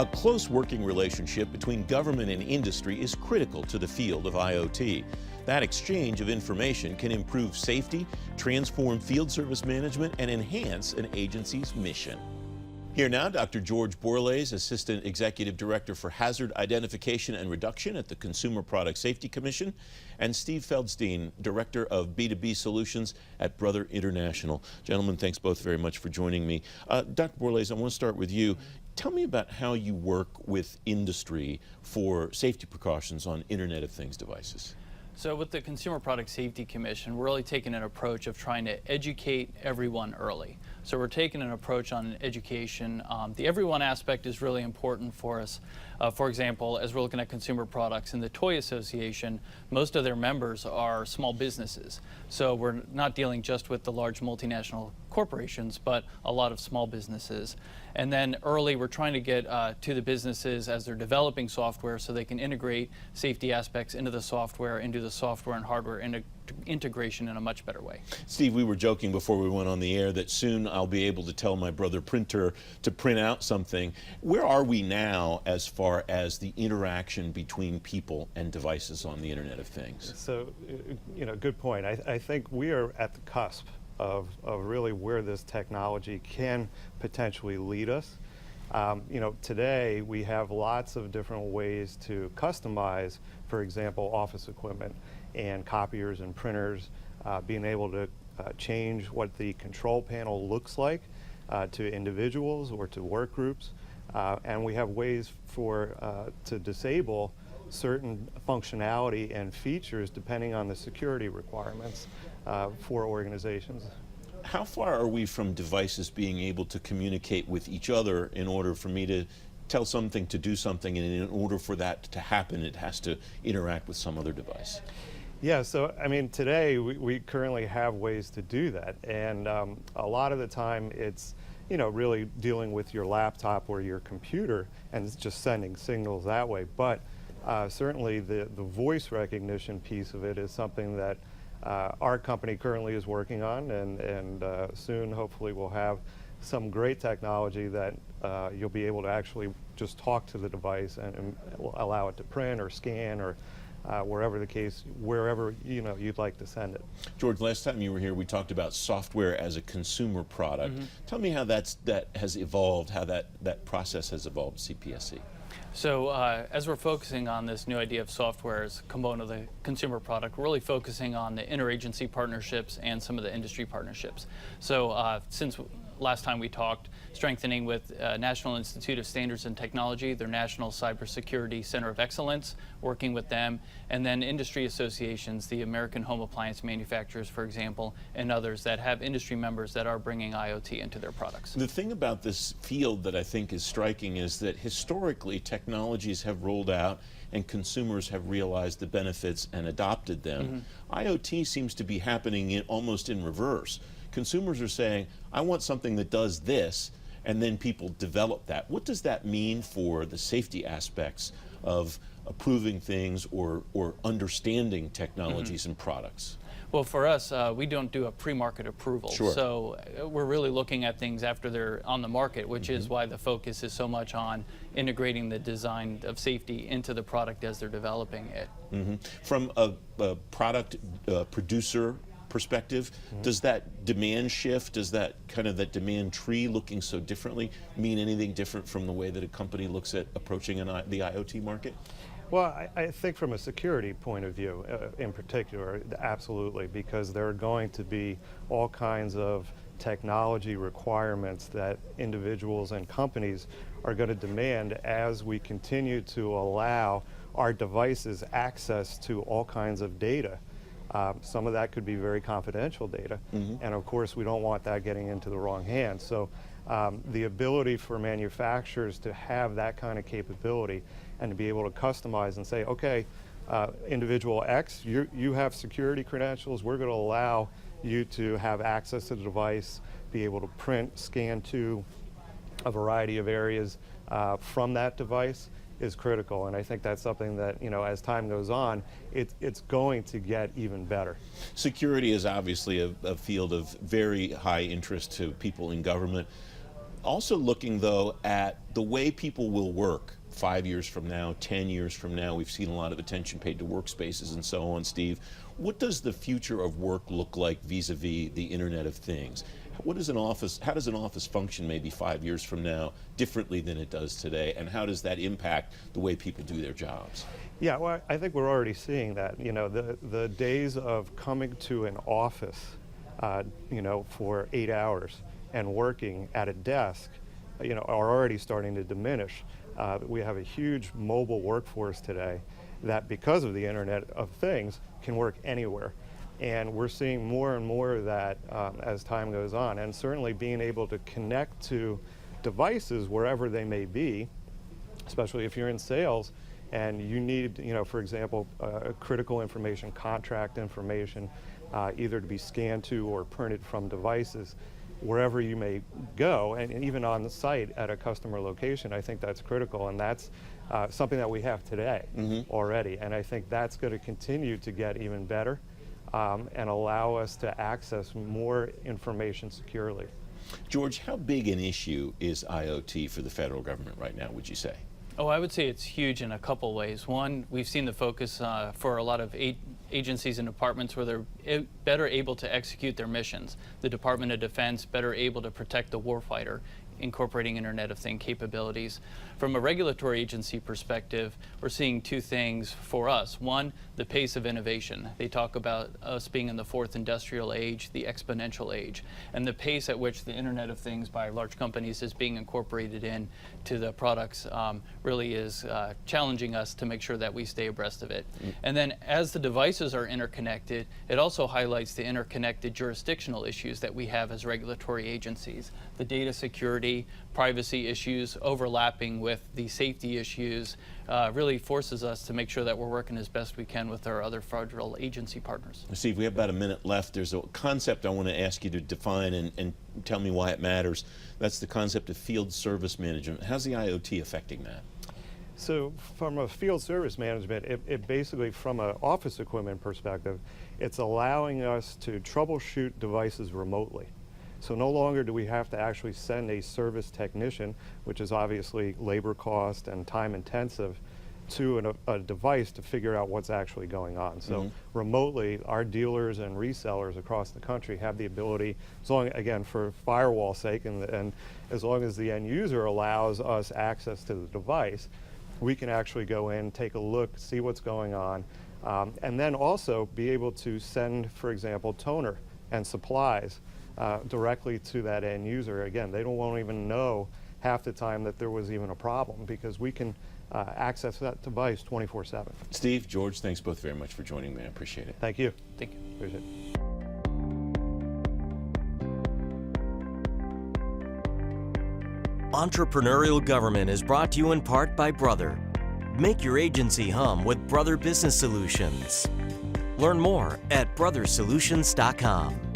A close working relationship between government and industry is critical to the field of IoT. That exchange of information can improve safety, transform field service management, and enhance an agency's mission. Here now, Dr. George Borlase, Assistant Executive Director for Hazard Identification and Reduction at the Consumer Product Safety Commission, and Steve Feldstein, Director of B2B Solutions at Brother International. Gentlemen, thanks both very much for joining me. Dr. Borlase, I want to start with you. Tell me about how you work with industry for safety precautions on Internet of Things devices. So with the Consumer Product Safety Commission, we're really taking an approach of trying to educate everyone early. So we're taking an approach on education. The everyone aspect is really important for us. For example, as we're looking at consumer products in the Toy Association, most of their members are small businesses. So we're not dealing just with the large multinational corporations, but a lot of small businesses. And then early, we're trying to get to the businesses as they're developing software so they can integrate safety aspects into the software and do the software and hardware integration in a much better way. Steve, we were joking before we went on the air that soon I'll be able to tell my Brother printer to print out something. Where are we now as far as the interaction between people and devices on the Internet of Things? So, good point. I think we are at the cusp of really where this technology can potentially lead us. Today we have lots of different ways to customize, for example, office equipment and copiers and printers, being able to change what the control panel looks like to individuals or to work groups. And we have ways to disable certain functionality and features depending on the security requirements for organizations. How far are we from devices being able to communicate with each other in order for me to tell something to do something, and in order for that to happen, it has to interact with some other device? Yeah, so today we currently have ways to do that, and a lot of the time it's really dealing with your laptop or your computer and it's just sending signals that way. But certainly the voice recognition piece of it is something that our company currently is working on, and soon hopefully we'll have some great technology that you'll be able to actually just talk to the device and allow it to print or scan or wherever you'd like to send it. George, last time you were here, we talked about software as a consumer product. Mm-hmm. Tell me how that has evolved, how that process has evolved at CPSC. So as we're focusing on this new idea of software as a component of the consumer product, we're really focusing on the interagency partnerships and some of the industry partnerships. So since last time we talked, strengthening with National Institute of Standards and Technology, their National Cybersecurity Center of Excellence, working with them, and then industry associations, the American Home Appliance Manufacturers, for example, and others that have industry members that are bringing IoT into their products. The thing about this field that I think is striking is that historically technologies have rolled out and consumers have realized the benefits and adopted them. Mm-hmm. IoT seems to be happening almost in reverse. Consumers are saying, I want something that does this, and then people develop that. What does that mean for the safety aspects of approving things or understanding technologies and products? Well, for us, we don't do a pre-market approval. Sure. So we're really looking at things after they're on the market, which is why the focus is so much on integrating the design of safety into the product as they're developing it. Mm-hmm. From a product producer perspective, does that demand shift, does that that demand tree looking so differently mean anything different from the way that a company looks at approaching the IoT market? Well, I think from a security point of view in particular, absolutely, because there are going to be all kinds of technology requirements that individuals and companies are going to demand as we continue to allow our devices access to all kinds of data. Some of that could be very confidential data, and of course we don't want that getting into the wrong hands. So the ability for manufacturers to have that kind of capability and to be able to customize and say, okay, individual X, you have security credentials, we're going to allow you to have access to the device, be able to print, scan to a variety of areas from that device is critical. And I think that's something that, as time goes on, it's going to get even better. Security is obviously a field of very high interest to people in government. Also looking, though, at the way people will work 5 years from now, 10 years from now. We've seen a lot of attention paid to workspaces and so on, Steve. What does the future of work look like vis-a-vis the Internet of Things? How does an office function maybe 5 years from now differently than it does today? And how does that impact the way people do their jobs? Yeah, well, I think we're already seeing that. You know, the days of coming to an office, you know, for 8 hours and working at a desk, you know, are already starting to diminish. We have a huge mobile workforce today that, because of the Internet of Things, can work anywhere. And we're seeing more and more of that as time goes on. And certainly being able to connect to devices wherever they may be, especially if you're in sales and you need, you know, for example, critical information, contract information, either to be scanned to or printed from devices, wherever you may go, and even on the site at a customer location. I think that's critical, and that's something that we have today already. And I think that's going to continue to get even better and allow us to access more information securely. George, how big an issue is IoT for the federal government right now, would you say? Oh, I would say it's huge in a couple ways. One, we've seen the focus for a lot of agencies and departments where they're better able to execute their missions. The Department of Defense better able to protect the warfighter, incorporating Internet of Things capabilities. From a regulatory agency perspective, we're seeing two things for us. One, the pace of innovation. They talk about us being in the fourth industrial age, the exponential age, and the pace at which the Internet of Things by large companies is being incorporated in to the products really is challenging us to make sure that we stay abreast of it. And then as the devices are interconnected, it also highlights the interconnected jurisdictional issues that we have as regulatory agencies. The data security, privacy issues overlapping with the safety issues really forces us to make sure that we're working as best we can with our other federal agency partners. Steve, we have about a minute left. There's a concept I want to ask you to define and tell me why it matters. That's the concept of field service management. How's the IoT affecting that? So from a field service management, it basically, from an office equipment perspective, it's allowing us to troubleshoot devices remotely. So no longer do we have to actually send a service technician, which is obviously labor cost and time intensive, to a device to figure out what's actually going on. So remotely, our dealers and resellers across the country have the ability, as long, again, for firewall sake, and as long as the end user allows us access to the device, we can actually go in, take a look, see what's going on, and then also be able to send, for example, toner and supplies directly to that end user. Again, they won't even know half the time that there was even a problem, because we can access that device 24/7. Steve, George, thanks both very much for joining me. I appreciate it. Thank you. Thank you. Appreciate it. Entrepreneurial Government is brought to you in part by Brother. Make your agency hum with Brother Business Solutions. Learn more at brothersolutions.com.